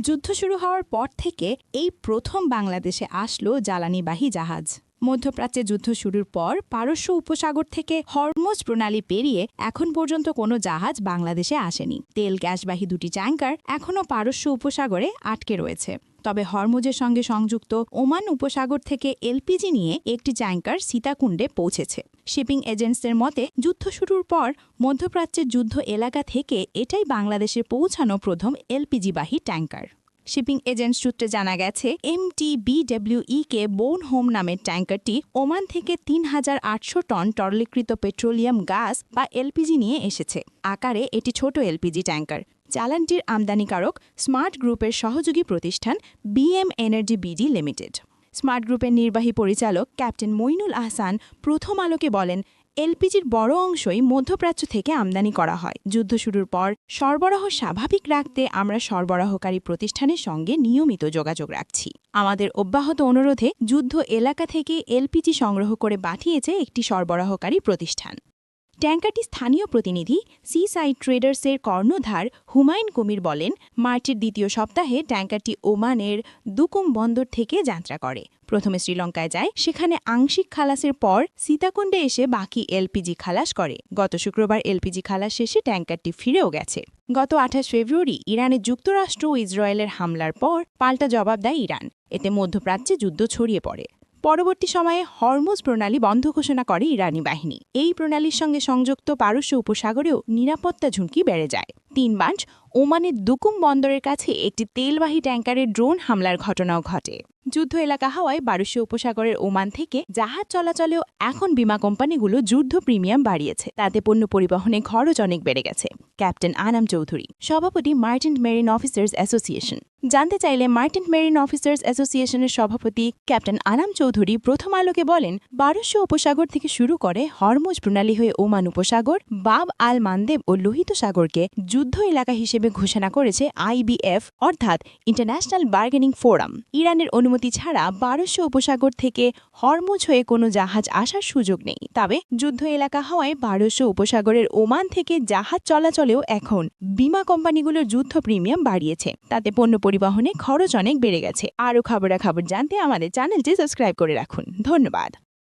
যুদ্ধ শুরু হওয়ার পর থেকে এই প্রথম বাংলাদেশে আসলো জ্বালানিবাহী জাহাজ। মধ্যপ্রাচ্যে যুদ্ধ শুরুর পর পারস্য উপসাগর থেকে হরমুজ প্রণালী পেরিয়ে এখন পর্যন্ত কোনো জাহাজ বাংলাদেশে আসেনি। তেল গ্যাসবাহী দুটি ট্যাঙ্কার এখনও পারস্য উপসাগরে আটকে রয়েছে। তবে হরমুজের সঙ্গে সংযুক্ত ওমান উপসাগর থেকে এলপিজি নিয়ে একটি ট্যাঙ্কার সীতাকুণ্ডে পৌঁছেছে। শিপিং এজেন্টসদের মতে যুদ্ধ শুরুর পর মধ্যপ্রাচ্যের যুদ্ধ এলাকা থেকে এটাই বাংলাদেশে পৌঁছানো প্রথম এলপিজিবাহী ট্যাঙ্কার। শিপিং এজেন্ট সূত্রে জানা গেছে MTBWE-কে বোন হোম নামের ট্যাঙ্কারটি ওমান থেকে ৩,৮০০ টন তরলীকৃত পেট্রোলিয়াম গ্যাস বা এলপিজি নিয়ে এসেছে। আকারে এটি ছোট এলপিজি ট্যাঙ্কার। জ্বালানিটির আমদানিকারক স্মার্ট গ্রুপের সহযোগী প্রতিষ্ঠান BM energy BD limited. Smart গ্রুপের নির্বাহী পরিচালক ক্যাপ্টেন মইনুল আহসান প্রথম আলোকে বলেন, এলপিজির বড় অংশই মধ্যপ্রাচ্য থেকে আমদানি করা হয়। যুদ্ধ শুরুর পর সরবরাহ স্বাভাবিক রাখতে আমরা সরবরাহকারী প্রতিষ্ঠানের সঙ্গে নিয়মিত যোগাযোগ রাখছি। আমাদের অব্যাহত অনুরোধে যুদ্ধ এলাকা থেকে এলপিজি সংগ্রহ করে পাঠিয়েছে একটি সরবরাহকারী প্রতিষ্ঠান। ট্যাঙ্কারটি স্থানীয় প্রতিনিধি সিসাইড ট্রেডার্সের কর্ণধার হুমায়ুন কবির বলেন, মার্চের দ্বিতীয় সপ্তাহে ট্যাঙ্কারটি ওমানের দুকুম বন্দর থেকে যাত্রা করে। প্রথমে শ্রীলঙ্কায় যায়, সেখানে আংশিক খালাসের পর সীতাকুণ্ডে এসে বাকি এলপিজি খালাস করে। গত শুক্রবার এলপিজি খালাস শেষে ট্যাঙ্কারটি ফিরেও গেছে। গত ২৮ ফেব্রুয়ারি ইরানে যুক্তরাষ্ট্র ও ইসরায়েলের হামলার পর পাল্টা জবাব দেয় ইরান। এতে মধ্যপ্রাচ্যে যুদ্ধ ছড়িয়ে পড়ে। পরবর্তী সময়ে হরমুজ প্রণালী বন্ধ ঘোষণা করে ইরানি বাহিনী। এই প্রণালীর সঙ্গে সংযুক্ত পারস্য উপসাগরেও নিরাপত্তা ঝুঁকি বেড়ে যায়। ৩ মার্চ ওমানের দুকুম বন্দরের কাছে একটি তেলবাহী ট্যাঙ্কারের ড্রোন হামলার ঘটনাও ঘটে। যুদ্ধ এলাকা হওয়ায় পারস্য উপসাগরের ওমান থেকে জাহাজ চলাচলেও এখন বিমা কোম্পানিগুলো যুদ্ধ প্রিমিয়াম বাড়িয়েছে। তাতে পণ্য পরিবহনে খরচ অনেক বেড়ে গেছে। ক্যাপ্টেন আনাম চৌধুরী, সভাপতি মার্চেন্ট মেরিন অফিসার্স অ্যাসোসিয়েশন। জানতে চাইলে মার্চেন্ট মেরিন অফিসার্স অ্যাসোসিয়েশনের সভাপতি ক্যাপ্টেন আনাম চৌধুরী প্রথম আলোকে বলেন, পারস্য উপসাগর থেকে শুরু করে হরমুজ প্রণালী হয়ে ওমান উপসাগর, বাব আল মানদেব ও লোহিত সাগরকে যুদ্ধ এলাকা হিসেবে ঘোষণা করেছে IBF, অর্থাৎ ইন্টারন্যাশনাল বার্গেনিং ফোরাম। ইরানের অনুমতি ছাড়া পারস্য উপসাগর থেকে হরমুজ হয়ে কোনো জাহাজ আসার সুযোগ নেই। তবে যুদ্ধ এলাকা হওয়ায় পারস্য উপসাগরের ওমান থেকে জাহাজ চলাচলেও এখন বিমা কোম্পানিগুলোর যুদ্ধ প্রিমিয়াম বাড়িয়েছে। তাতে পণ্য পরিবহনে খরচ অনেক বেড়ে গেছে। আরও খবরাখবর জানতে আমাদের চ্যানেলটি সাবস্ক্রাইব করে রাখুন। ধন্যবাদ।